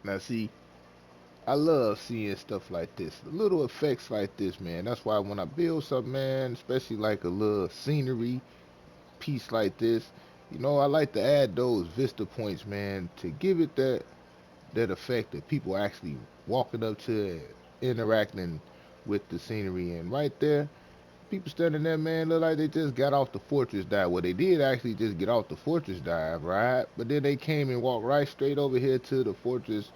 Now see, I love seeing stuff like this, little effects like this, man. That's why when I build something, man, especially like a little scenery piece like this, I like to add those vista points, man, to give it that effect that people actually walking up to, interacting with the scenery, and right there, people standing there, man, look like they just got off the fortress dive. Well, they did actually just get off the fortress dive, right? But then they came and walked right straight over here to the fortress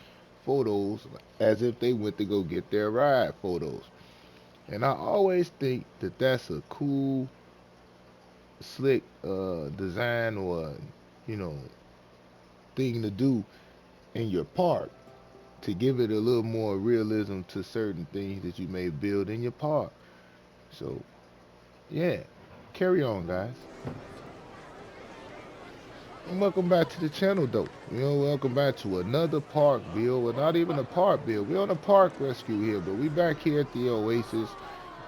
photos as if they went to go get their ride photos. And I always think that that's a cool, slick design or, you know, thing to do in your park to give it a little more realism to certain things that you may build in your park. So, yeah, carry on, guys. And welcome back to the channel, though. Welcome back to another park build. Well, not even a park build. We're on a park rescue here, but we back here at the Oasis.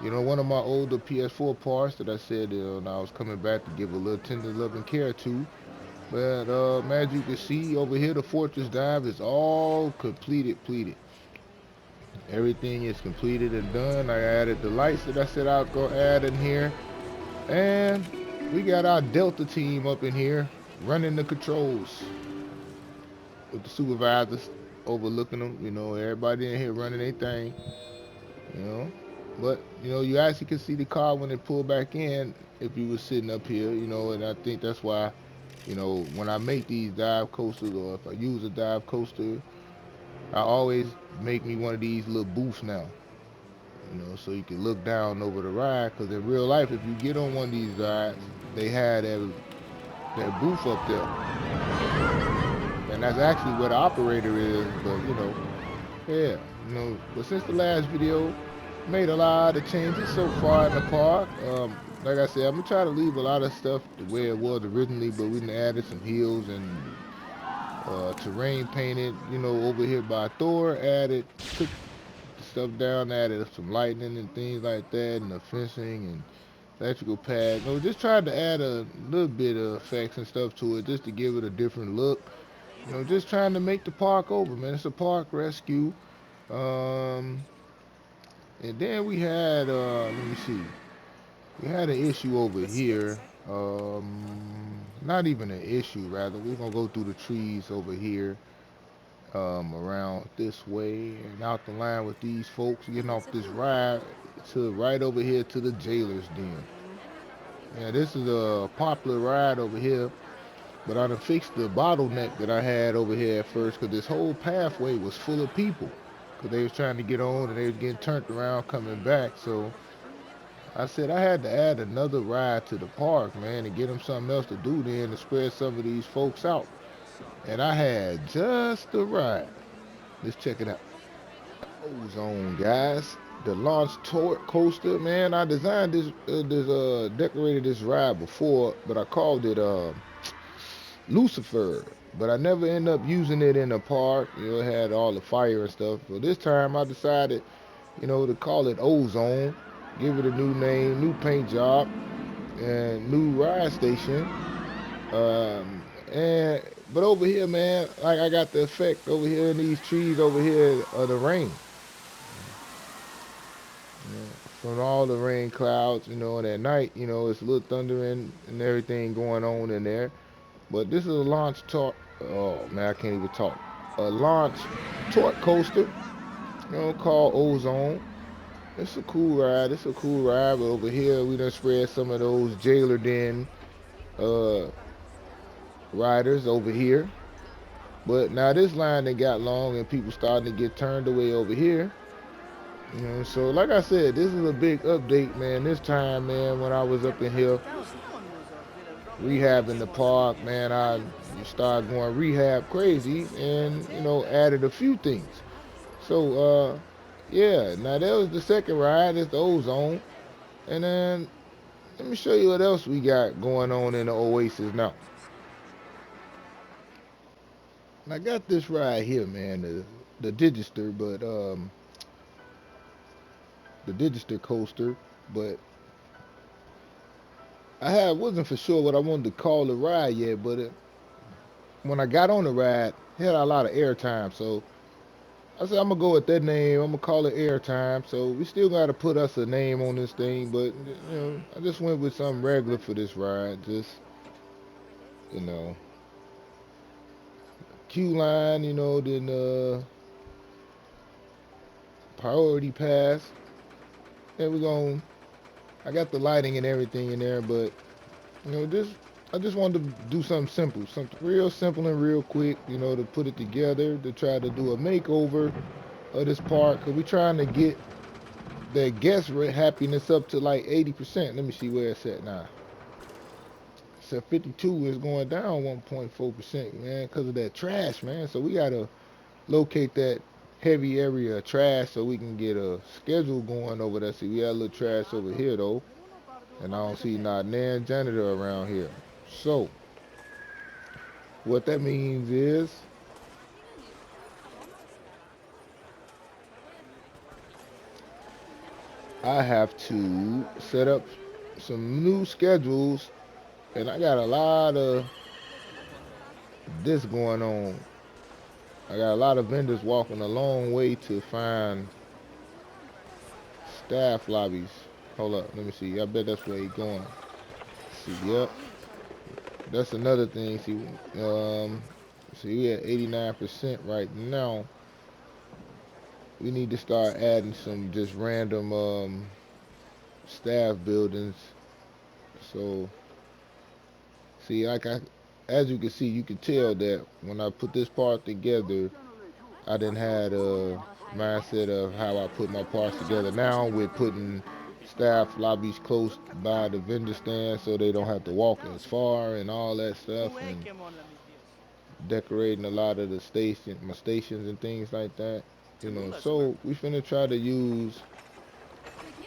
One of my older PS4 parks that I said I was coming back to give a little tender love and care to. But as you can see over here, the Fortress Dive is all completed. Everything is completed and done. I added the lights that I said I'll go add in here. And we got our Delta team up in here running the controls with the supervisors overlooking them. Everybody in here running their thing. You know, but you actually can see the car when it pulled back in if you was sitting up here. And I think that's why. When I make these dive coasters or if I use a dive coaster, I always make me one of these little booths now. So you can look down over the ride. Because in real life, if you get on one of these rides, they had that booth up there, and that's actually where the operator is. But yeah, But since the last video, made a lot of changes so far in the park. Like I said, I'm gonna try to leave a lot of stuff the way it was originally, but we done added some hills and terrain painted. Over here by Thor, added took the stuff down, added some lightning and things like that, and the fencing and electrical pad. Just tried to add a little bit of effects and stuff to it, just to give it a different look. Just trying to make the park over, man. It's a park rescue. Um, and then we had, let me see, we had an issue over here. Not even an issue, rather. We're gonna go through the trees over here, around this way and out the line with these folks getting off this ride to right over here to the jailer's den. Yeah, this is a popular ride over here, but I done fixed the bottleneck that I had over here at first because this whole pathway was full of people because they was trying to get on and they was getting turned around coming back. So I said I had to add another ride to the park, man, and get them something else to do then to spread some of these folks out. And I had just the ride. Let's check it out. Ozone, guys. The launch coaster, man. I designed decorated this ride before, but I called it Lucifer. But I never end up using it in the park. It had all the fire and stuff. So this time I decided, to call it Ozone, give it a new name, new paint job, and new ride station. And but over here, man, like I got the effect over here in these trees over here of the rain. From all the rain clouds, and at night, it's a little thundering and everything going on in there. But this is a launch torque. Oh man, I can't even talk. A launch torque coaster, called Ozone. It's a cool ride. It's a cool ride. But over here, we done spread some of those jailer den uh, riders over here. But now this line that got long and people starting to get turned away over here. So like I said, this is a big update, man. This time, man, when I was up in here rehabbing the park, man, I started going rehab crazy and, added a few things. So, yeah, now that was the second ride. It's the Ozone. And then let me show you what else we got going on in the Oasis now. And I got this ride here, man, the Digister, but the Digister coaster, but wasn't for sure what I wanted to call the ride yet, but when I got on the ride, it had a lot of airtime, so I said I'm gonna go with that name. I'm gonna call it airtime. So we still gotta put us a name on this thing, but I just went with something regular for this ride. Just you know, Q line. Then priority pass. And we're going. I got the lighting and everything in there, but just I just wanted to do something simple, something real simple and real quick. To put it together to try to do a makeover of this park. Cause we trying to get that guest rate happiness up to like 80%. Let me see where it's at now. It's at 52. It's going down 1.4%, man, because of that trash, man. So we gotta locate that heavy area of trash so we can get a schedule going over there. See, we got a little trash over here though, and I don't see not nan janitor around here. So what that means is I have to set up some new schedules, and I got a lot of this going on. I got a lot of vendors walking a long way to find staff lobbies. Hold up, let me see. I bet that's where he going. See, yep, that's another thing. See, we at 89% right now. We need to start adding some just random staff buildings. So, see, as you can see, you can tell that when I put this part together, I didn't had a mindset of how I put my parts together. Now with putting staff lobbies close by the vendor stand so they don't have to walk as far and all that stuff, and decorating a lot of my stations and things like that. So we finna try to use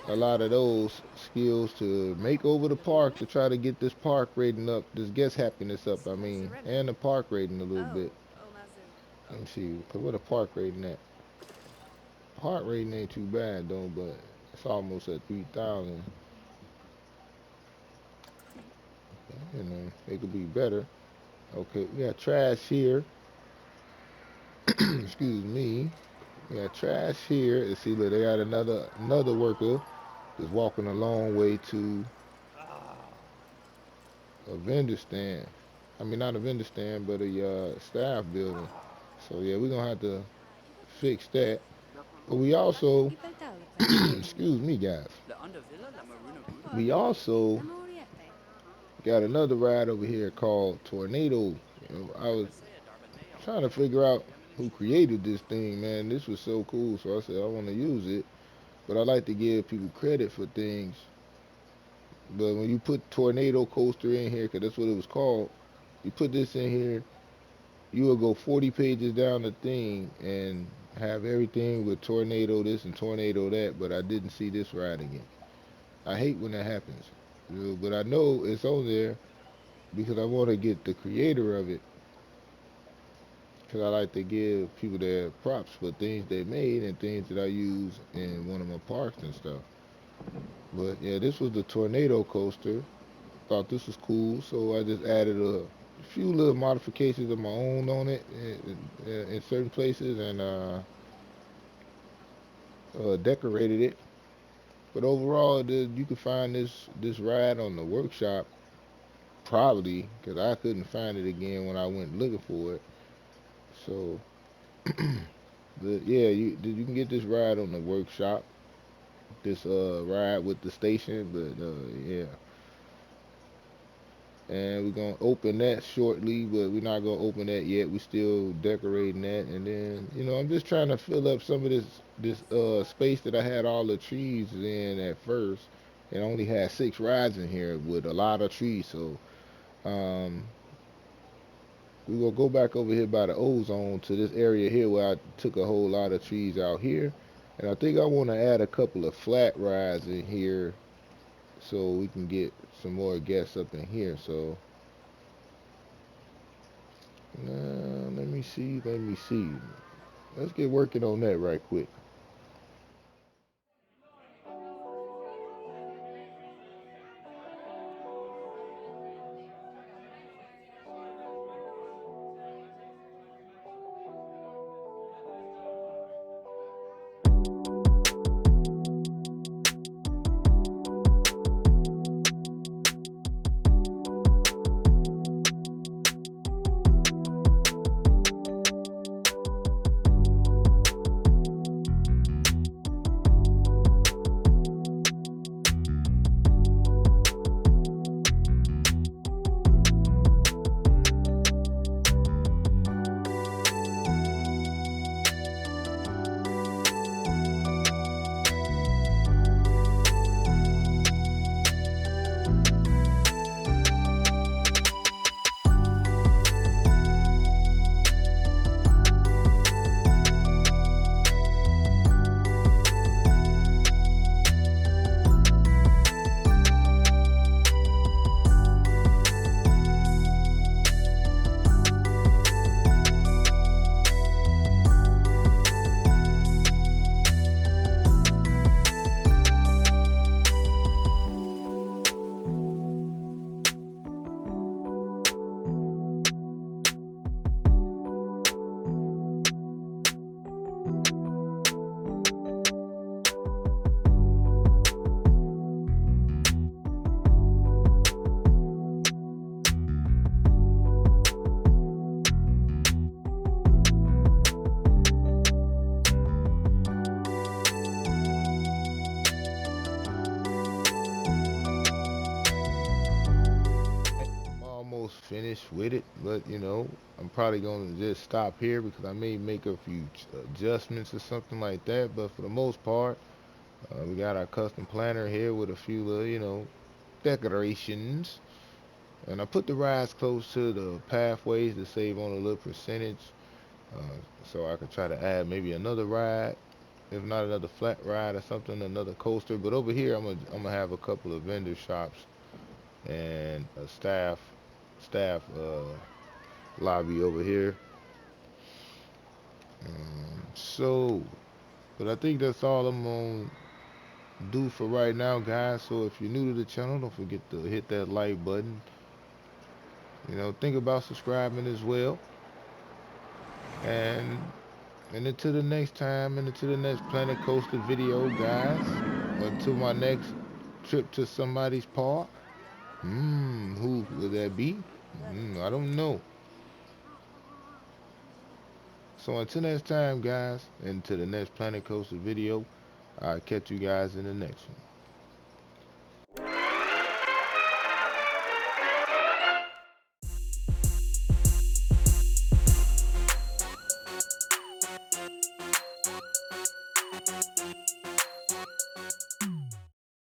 a lot of those skills to make over the park to try to get this park rating up, this guest happiness up. I mean, and the park rating a little bit. Let me see, cause what a park rating at? Park rating ain't too bad though, but it's almost at 3,000. It could be better. Okay, we got trash here. Excuse me. We got trash here. And see, look, they got another worker that's walking a long way to a vendor stand. I mean, not a vendor stand, but a staff building. So yeah, we're gonna have to fix that. But we also, excuse me, guys. We also got another ride over here called Tornado. I was trying to figure out who created this thing, man. This was so cool, so I said I want to use it. But I like to give people credit for things. But when you put Tornado Coaster in here, because that's what it was called, you put this in here, you will go 40 pages down the thing and have everything with Tornado this and Tornado that, but I didn't see this ride again. I hate when that happens. But I know it's on there because I want to get the creator of it because I like to give people their props for things they made and things that I use in one of my parks and stuff. But yeah, this was the tornado coaster. Thought this was cool, so I just added a few little modifications of my own on it in certain places and decorated it. But overall, you can find this ride on the workshop probably because I couldn't find it again when I went looking for it. So yeah, you can get this ride on the workshop. This ride with the station, but yeah, and we're gonna open that shortly, but we're not gonna open that yet. We still decorating that, and then I'm just trying to fill up some of this space that I had all the trees in at first, and only had 6 rides in here with a lot of trees. So um, we gonna go back over here by the ozone to this area here where I took a whole lot of trees out here, and I think I want to add a couple of flat rides in here so we can get some more guests up in here. So let me see, let me see. Let's get working on that right quick. much with it, but I'm probably gonna just stop here because I may make a few adjustments or something like that. But for the most part, we got our custom planner here with a few little, decorations. And I put the rides close to the pathways to save on a little percentage. So I could try to add maybe another ride, if not another flat ride or something, another coaster. But over here, I'm gonna have a couple of vendor shops and a staff lobby over here. So, but I think that's all I'm gonna do for right now, guys. So if you're new to the channel, don't forget to hit that like button. Think about subscribing as well. And and until the next time, and until the next Planet Coaster video, guys. Until my next trip to somebody's park. Who would that be? I don't know. So until next time, guys, and to the next Planet Coaster video, I'll catch you guys in the next one.